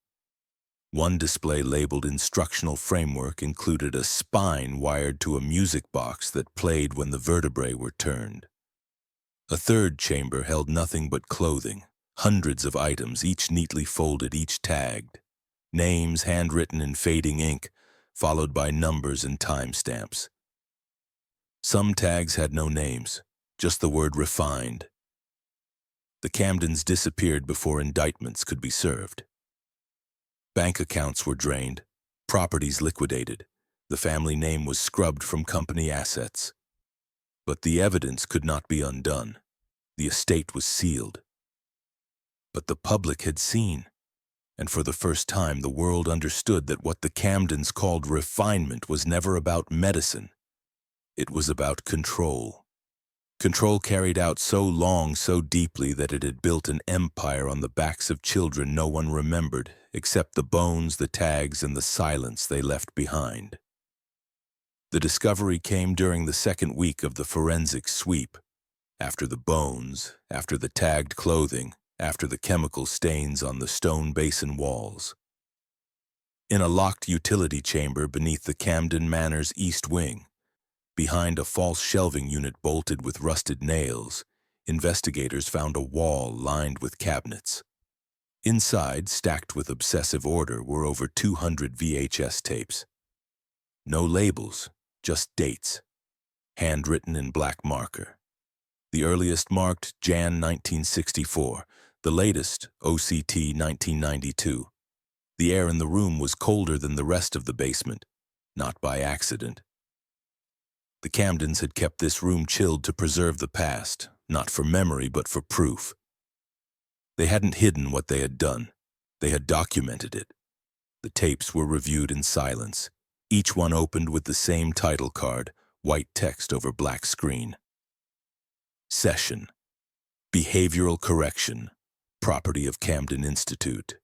One display labeled Instructional Framework included a spine wired to a music box that played when the vertebrae were turned. A third chamber held nothing but clothing, hundreds of items, each neatly folded, each tagged. Names handwritten in fading ink, followed by numbers and timestamps. Some tags had no names, just the word refined. The Camdens disappeared before indictments could be served. Bank accounts were drained, properties liquidated. The family name was scrubbed from company assets. But the evidence could not be undone. The estate was sealed. But the public had seen, and for the first time the world understood that what the Camdens called refinement was never about medicine. It was about control. Control carried out so long, so deeply that it had built an empire on the backs of children no one remembered, except the bones, the tags, and the silence they left behind. The discovery came during the second week of the forensic sweep, after the bones, after the tagged clothing, after the chemical stains on the stone basin walls. In a locked utility chamber beneath the Camden Manor's east wing, behind a false shelving unit bolted with rusted nails, investigators found a wall lined with cabinets. Inside, stacked with obsessive order, were over 200 VHS tapes. No labels, just dates, handwritten in black marker. The earliest marked Jan 1964, the latest OCT 1992. The air in the room was colder than the rest of the basement, not by accident. The Camdens had kept this room chilled to preserve the past, not for memory but for proof. They hadn't hidden what they had done. They had documented it. The tapes were reviewed in silence, each one opened with the same title card, white text over black screen. Session. Behavioral Correction. Property of Camden Institute.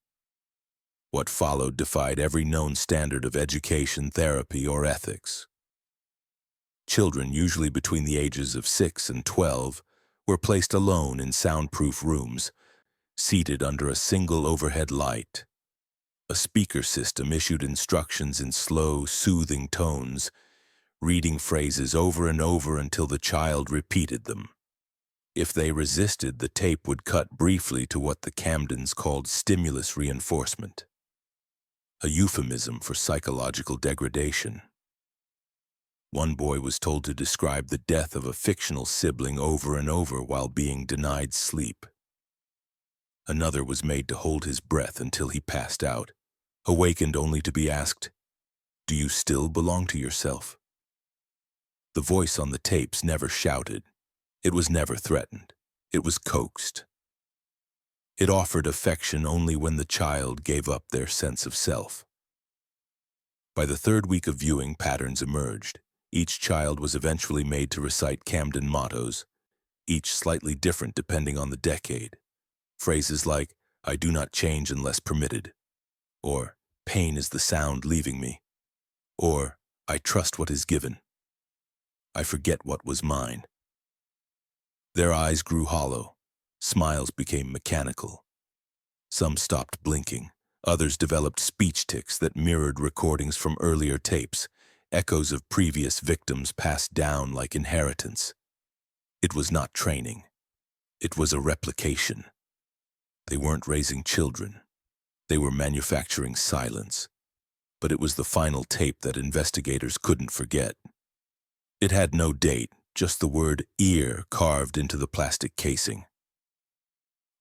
What followed defied every known standard of education, therapy, or ethics. Children, usually between the ages of 6 and 12, were placed alone in soundproof rooms, seated under a single overhead light. A speaker system issued instructions in slow, soothing tones, reading phrases over and over until the child repeated them. If they resisted, the tape would cut briefly to what the Camdens called stimulus reinforcement, a euphemism for psychological degradation. One boy was told to describe the death of a fictional sibling over and over while being denied sleep. Another was made to hold his breath until he passed out, awakened only to be asked, "Do you still belong to yourself?" The voice on the tapes never shouted. It was never threatened. It was coaxed. It offered affection only when the child gave up their sense of self. By the third week of viewing, patterns emerged. Each child was eventually made to recite Camden mottos, each slightly different depending on the decade. Phrases like, "I do not change unless permitted," or "Pain is the sound leaving me," or "I trust what is given. I forget what was mine." Their eyes grew hollow. Smiles became mechanical. Some stopped blinking. Others developed speech tics that mirrored recordings from earlier tapes, echoes of previous victims passed down like inheritance. It was not training. It was a replication. They weren't raising children. They were manufacturing silence. But it was the final tape that investigators couldn't forget. It had no date, just the word "ear" carved into the plastic casing.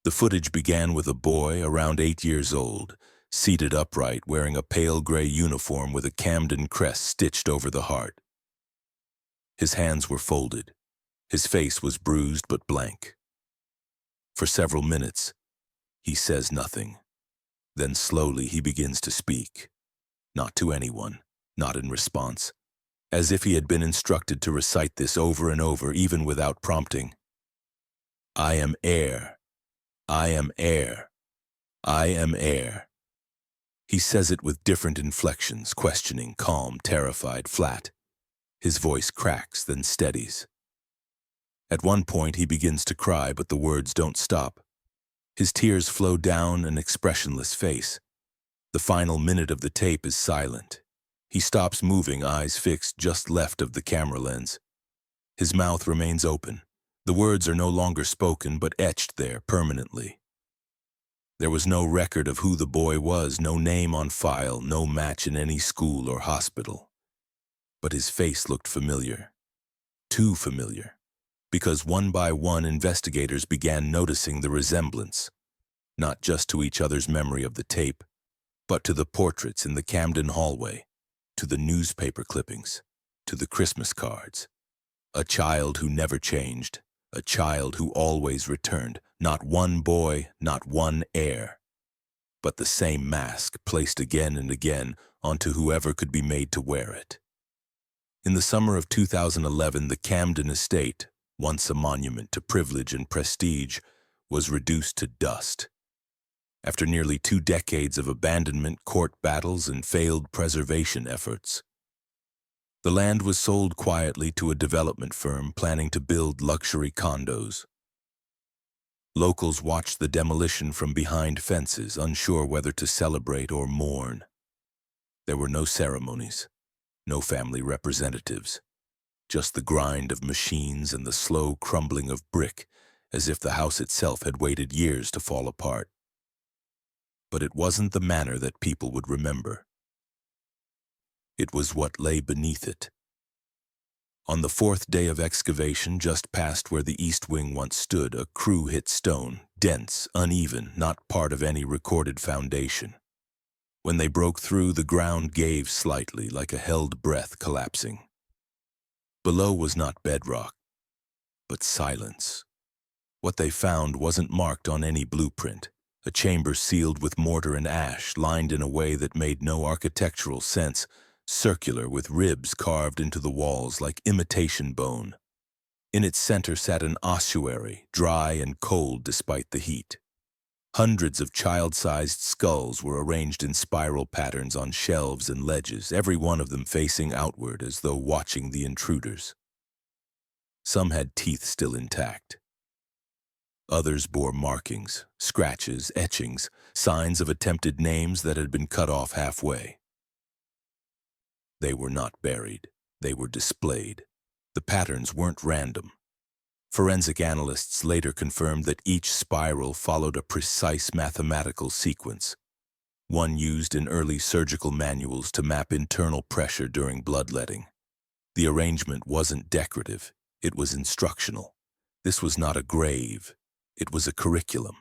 The footage began with a boy around 8 years old, seated upright, wearing a pale gray uniform with a Camden crest stitched over the heart. His hands were folded. His face was bruised but blank. For several minutes, he says nothing. Then slowly he begins to speak. Not to anyone, not in response, as if he had been instructed to recite this over and over, even without prompting. "I am heir. I am heir. I am heir." He says it with different inflections, questioning, calm, terrified, flat. His voice cracks, then steadies. At one point, he begins to cry, but the words don't stop. His tears flow down an expressionless face. The final minute of the tape is silent. He stops moving, eyes fixed just left of the camera lens. His mouth remains open. The words are no longer spoken, but etched there permanently. There was no record of who the boy was, no name on file, no match in any school or hospital. But his face looked familiar. Too familiar. Because one by one, investigators began noticing the resemblance, not just to each other's memory of the tape, but to the portraits in the Camden hallway, to the newspaper clippings, to the Christmas cards. A child who never changed, a child who always returned, not one boy, not one heir, but the same mask placed again and again onto whoever could be made to wear it. In the summer of 2011, the Camden estate, once a monument to privilege and prestige, was reduced to dust. After nearly 2 decades of abandonment, court battles, and failed preservation efforts, the land was sold quietly to a development firm planning to build luxury condos. Locals watched the demolition from behind fences, unsure whether to celebrate or mourn. There were no ceremonies, no family representatives, just the grind of machines and the slow crumbling of brick, as if the house itself had waited years to fall apart. But it wasn't the manner that people would remember. It was what lay beneath it. On the 4th day of excavation, just past where the east wing once stood, a crew hit stone, dense, uneven, not part of any recorded foundation. When they broke through, the ground gave slightly, like a held breath collapsing. Below was not bedrock, but silence. What they found wasn't marked on any blueprint. A chamber sealed with mortar and ash, lined in a way that made no architectural sense, circular with ribs carved into the walls like imitation bone. In its center sat an ossuary, dry and cold despite the heat. Hundreds of child-sized skulls were arranged in spiral patterns on shelves and ledges, every one of them facing outward as though watching the intruders. Some had teeth still intact. Others bore markings, scratches, etchings, signs of attempted names that had been cut off halfway. They were not buried. They were displayed. The patterns weren't random. Forensic analysts later confirmed that each spiral followed a precise mathematical sequence, one used in early surgical manuals to map internal pressure during bloodletting. The arrangement wasn't decorative, it was instructional. This was not a grave, it was a curriculum.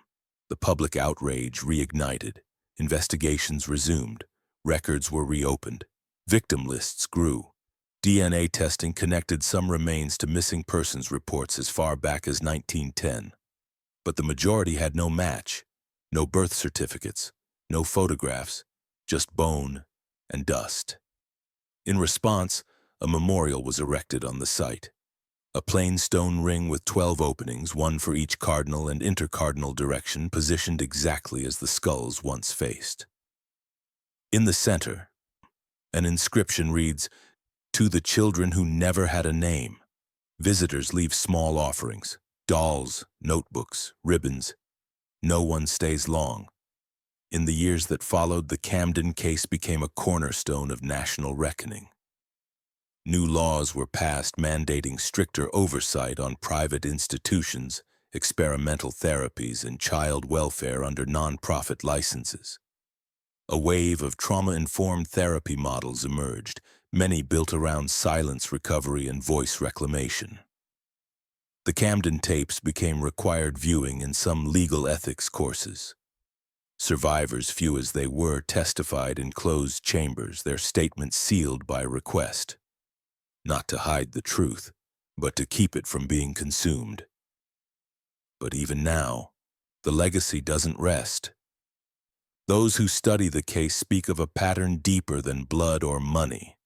The public outrage reignited, investigations resumed, records were reopened, victim lists grew. DNA testing connected some remains to missing persons reports as far back as 1910. But the majority had no match, no birth certificates, no photographs, just bone and dust. In response, a memorial was erected on the site. A plain stone ring with 12 openings, one for each cardinal and intercardinal direction, positioned exactly as the skulls once faced. In the center, an inscription reads, "To the children who never had a name." Visitors leave small offerings, dolls, notebooks, ribbons. No one stays long. In the years that followed, the Camden case became a cornerstone of national reckoning. New laws were passed mandating stricter oversight on private institutions, experimental therapies, and child welfare under nonprofit licenses. A wave of trauma-informed therapy models emerged, many built around silence recovery and voice reclamation. The Camden tapes became required viewing in some legal ethics courses. Survivors, few as they were, testified in closed chambers, their statements sealed by request. Not to hide the truth, but to keep it from being consumed. But even now, the legacy doesn't rest. Those who study the case speak of a pattern deeper than blood or money,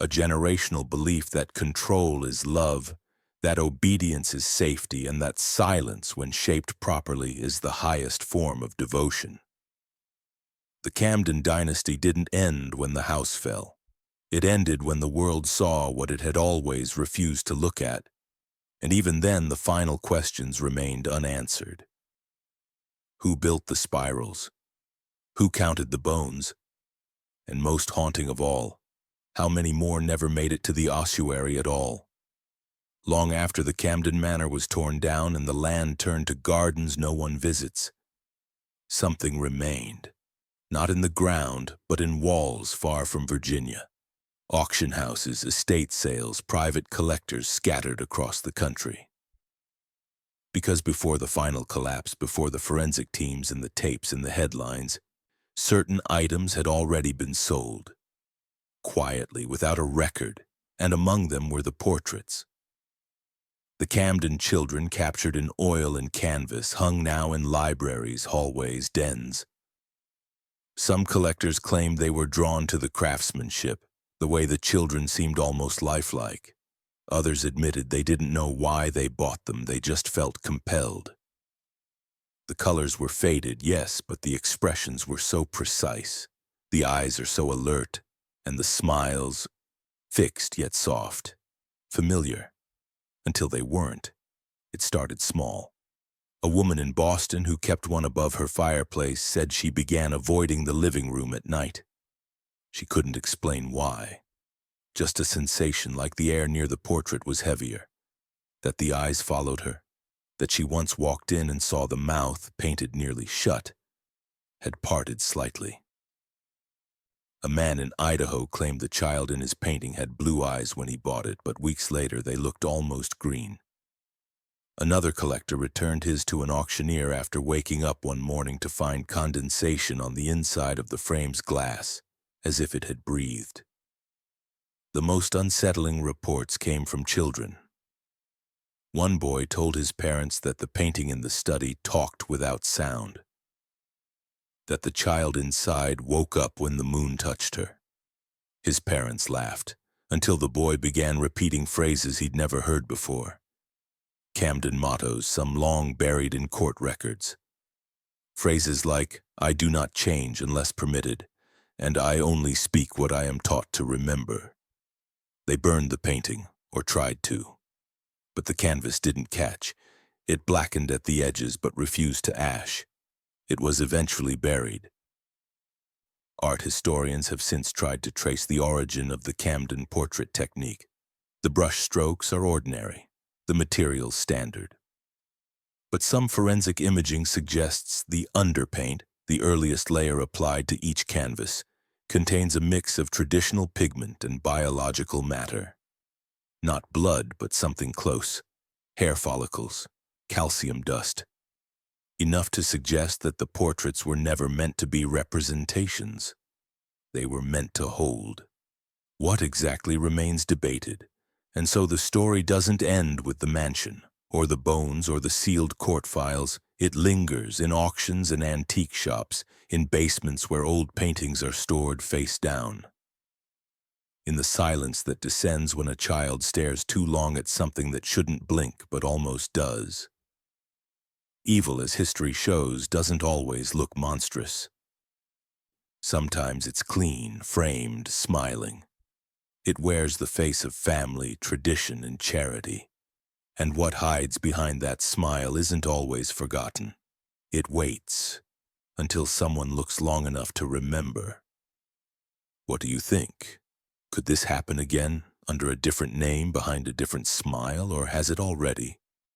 a generational belief that control is love, that obedience is safety, and that silence, when shaped properly, is the highest form of devotion. The Camden dynasty didn't end when the house fell. It ended when the world saw what it had always refused to look at, and even then the final questions remained unanswered. Who built the spirals? Who counted the bones? And most haunting of all, how many more never made it to the ossuary at all? Long after the Camden Manor was torn down and the land turned to gardens no one visits, something remained, not in the ground, but in walls far from Virginia. Auction houses, estate sales, private collectors scattered across the country. Because before the final collapse, before the forensic teams and the tapes and the headlines, certain items had already been sold, quietly, without a record, and among them were the portraits. The Camden children, captured in oil and canvas, hung now in libraries, hallways, dens. Some collectors claimed they were drawn to the craftsmanship, the way the children seemed almost lifelike. Others admitted they didn't know why they bought them, they just felt compelled. The colors were faded, yes, but the expressions were so precise. The eyes are so alert, and the smiles, fixed yet soft, familiar. Until they weren't. It started small. A woman in Boston who kept one above her fireplace said she began avoiding the living room at night. She couldn't explain why. Just a sensation like the air near the portrait was heavier, that the eyes followed her, that she once walked in and saw the mouth, painted nearly shut, had parted slightly. A man in Idaho claimed the child in his painting had blue eyes when he bought it, but weeks later they looked almost green. Another collector returned his to an auctioneer after waking up one morning to find condensation on the inside of the frame's glass, as if it had breathed. The most unsettling reports came from children. One boy told his parents that the painting in the study talked without sound, that the child inside woke up when the moon touched her. His parents laughed, until the boy began repeating phrases he'd never heard before. Camden mottos, some long buried in court records. Phrases like, "I do not change unless permitted," and "I only speak what I am taught to remember." They burned the painting, or tried to. But the canvas didn't catch. It blackened at the edges but refused to ash. It was eventually buried. Art historians have since tried to trace the origin of the Camden portrait technique. The brush strokes are ordinary, the materials standard. But some forensic imaging suggests the underpaint, the earliest layer applied to each canvas, contains a mix of traditional pigment and biological matter. Not blood, but something close. Hair follicles, calcium dust. Enough to suggest that the portraits were never meant to be representations. They were meant to hold. What exactly remains debated, and so the story doesn't end with the mansion, or the bones, or the sealed court files. It lingers in auctions and antique shops, in basements where old paintings are stored face down. In the silence that descends when a child stares too long at something that shouldn't blink but almost does. Evil, as history shows, doesn't always look monstrous. Sometimes it's clean, framed, smiling. It wears the face of family, tradition, and charity. And what hides behind that smile isn't always forgotten. It waits until someone looks long enough to remember. What do you think? Could this happen again, under a different name, behind a different smile, or has it already?